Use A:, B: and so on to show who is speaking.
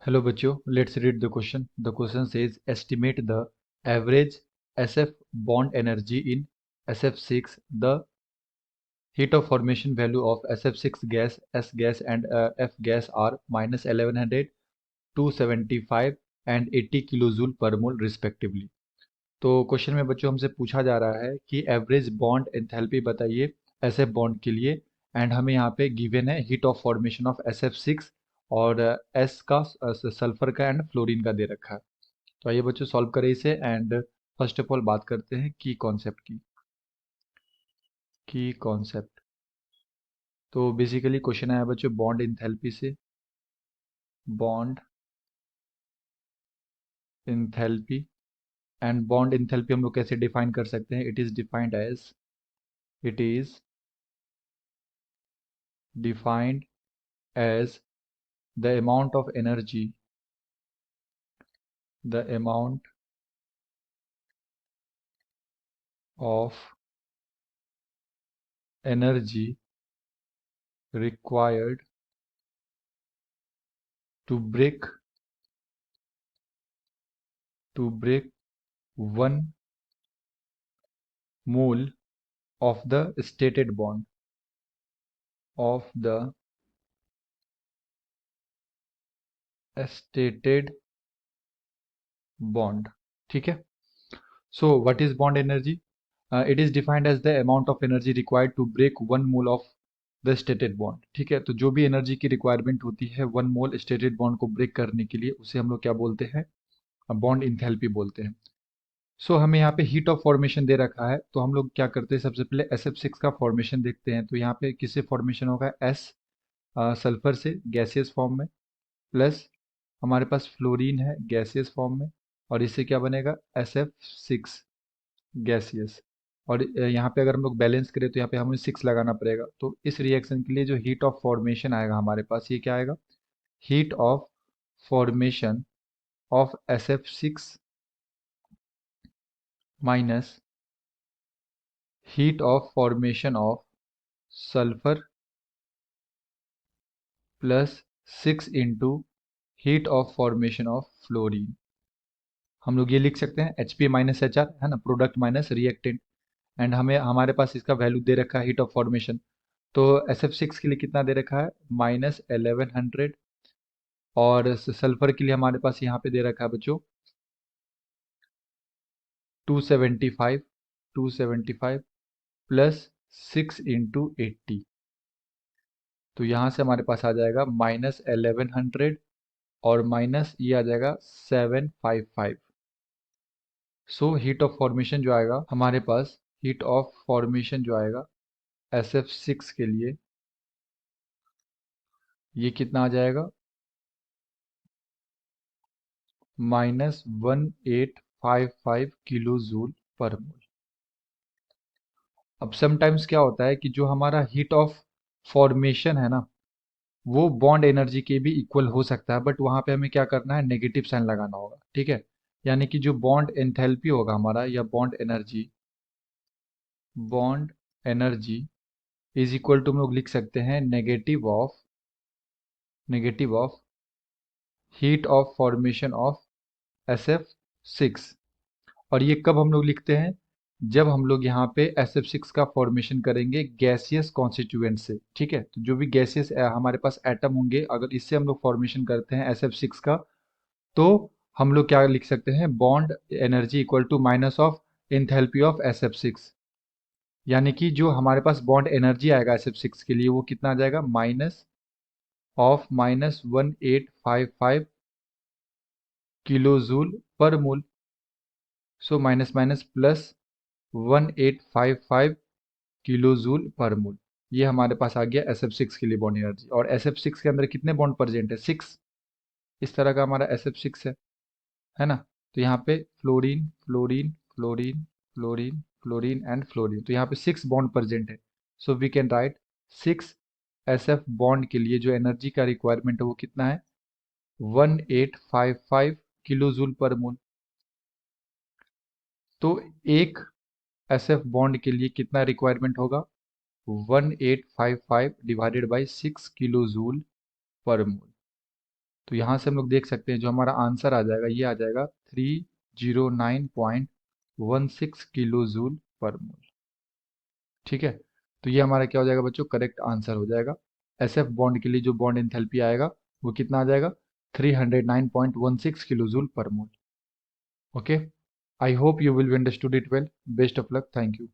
A: Hello बच्चों, let's read the question. The question says estimate the average SF bond energy in SF6. The heat of formation value of SF6 gas, S gas and F gas are minus 1100, 275 and 80 kilojoule पर मोल respectively. तो question में बच्चों हमसे पूछा जा रहा है कि एवरेज बॉन्ड एंथैल्पी बताइए एसएफ बॉन्ड के लिए। एंड हमें यहाँ पे गिवन है heat of formation of SF6 और एस का सल्फर का एंड फ्लोरीन का दे रखा है। तो आइए बच्चों सॉल्व करें इसे। एंड फर्स्ट ऑफ ऑल बात करते हैं की कॉन्सेप्ट। तो बेसिकली क्वेश्चन आया बच्चों बॉन्ड एंथैल्पी से। Bond enthalpy and bond enthalpy हम लोग कैसे डिफाइन कर सकते हैं? It is defined as the amount of energy the amount of energy required to break 1 mole of the stated bond of the stated bond। ठीक है। So what is bond energy? It is defined as the amount of energy required to break 1 mole of the stated bond. ठीक है, तो जो भी energy की requirement होती है 1 मोल स्टेटेड बॉन्ड को ब्रेक करने के लिए उसे हम लोग क्या बोलते हैं? बॉन्ड इंथैल्पी बोलते हैं। सो हमें यहाँ पे हीट ऑफ फॉर्मेशन दे रखा है, तो हम लोग क्या करते हैं? सबसे पहले SF6 का फॉर्मेशन देखते हैं। तो यहाँ पे किससे फॉर्मेशन होगा? एस सल्फर से गैसियस फॉर्म में, प्लस हमारे पास फ्लोरीन है गैसियस फॉर्म में, और इससे क्या बनेगा? SF6 gaseous. और यहाँ पे अगर हम लोग बैलेंस करें तो यहाँ पे हमें 6 लगाना पड़ेगा। तो इस रिएक्शन के लिए जो हीट ऑफ फॉर्मेशन आएगा हमारे पास, ये क्या आएगा? Heat of formation of SF6 minus heat of formation of sulphur plus 6 into heat of formation of fluorine. हम लोग ये लिख सकते हैं HP माइनस HR, है ना, प्रोडक्ट माइनस रिएक्टेंट। एंड हमें हमारे पास इसका वैल्यू दे रखा है हीट ऑफ फॉर्मेशन। तो SF6 के लिए कितना दे रखा है? माइनस 1100। और सल्फर के लिए हमारे पास यहाँ पे दे रखा है बच्चों 275 प्लस 6 इंटू 80। तो यहाँ से हमारे पास आ जाएगा माइनस 1100 और माइनस ये आ जाएगा 755। सो हीट ऑफ फॉर्मेशन जो आएगा हमारे पास, हीट ऑफ फॉर्मेशन जो आएगा SF6 के लिए, ये कितना आ जाएगा? माइनस 1855 किलो जूल पर मोल। अब समटाइम्स क्या होता है कि जो हमारा हीट ऑफ फॉर्मेशन है ना, वो बॉन्ड एनर्जी के भी इक्वल हो सकता है, बट वहां पे हमें क्या करना है? नेगेटिव साइन लगाना होगा। ठीक है, यानी कि जो बॉन्ड एंथैल्पी होगा हमारा, या bond energy is equal to हम लोग लिख सकते हैं negative of heat of formation of SF6। और ये कब हम लोग लिखते हैं? जब हम लोग यहाँ पे SF6 का फॉर्मेशन करेंगे गैसियस कॉन्स्टिट्यूएंट से। ठीक है, तो जो भी गैसियस हमारे पास एटम होंगे, अगर इससे हम लोग फॉर्मेशन करते हैं SF6 का, तो हम लोग क्या लिख सकते हैं? Bond energy equal to minus of enthalpy of SF6। यानी कि जो हमारे पास बॉन्ड एनर्जी आएगा SF6 के लिए, वो कितना आ जाएगा? Minus 1855 kilo joule per mole. So minus minus plus 1855 kilo joule per mole. ये हमारे पास आ गया SF6 के लिए बॉन्ड एनर्जी। और SF6 के अंदर कितने बॉन्ड प्रेजेंट है? 6। इस तरह का हमारा SF6 है ना। तो यहाँ पे fluorine fluorine fluorine fluorine fluorine and fluorine, तो यहाँ पे 6 बॉन्ड प्रेजेंट है। So we can write 6 SF bond के लिए जो एनर्जी का रिक्वायरमेंट है वो कितना है? 1855 किलो जूल पर मोल। तो एक SF बॉन्ड के लिए कितना रिक्वायरमेंट होगा? 1855 divided by 6 kilo joule per मोल। तो यहाँ से हम लोग देख सकते हैं जो हमारा आंसर आ जाएगा, ये आ जाएगा 309.16 किलो जूल पर मोल। ठीक है, तो ये हमारा क्या हो जाएगा बच्चों, करेक्ट आंसर हो जाएगा। एस एफ बॉन्ड के लिए जो बॉन्ड एंथैल्पी आएगा वो कितना आ जाएगा, 309.16 kilo joule per mole. Okay, I hope you will understood it well. Best of luck. Thank you.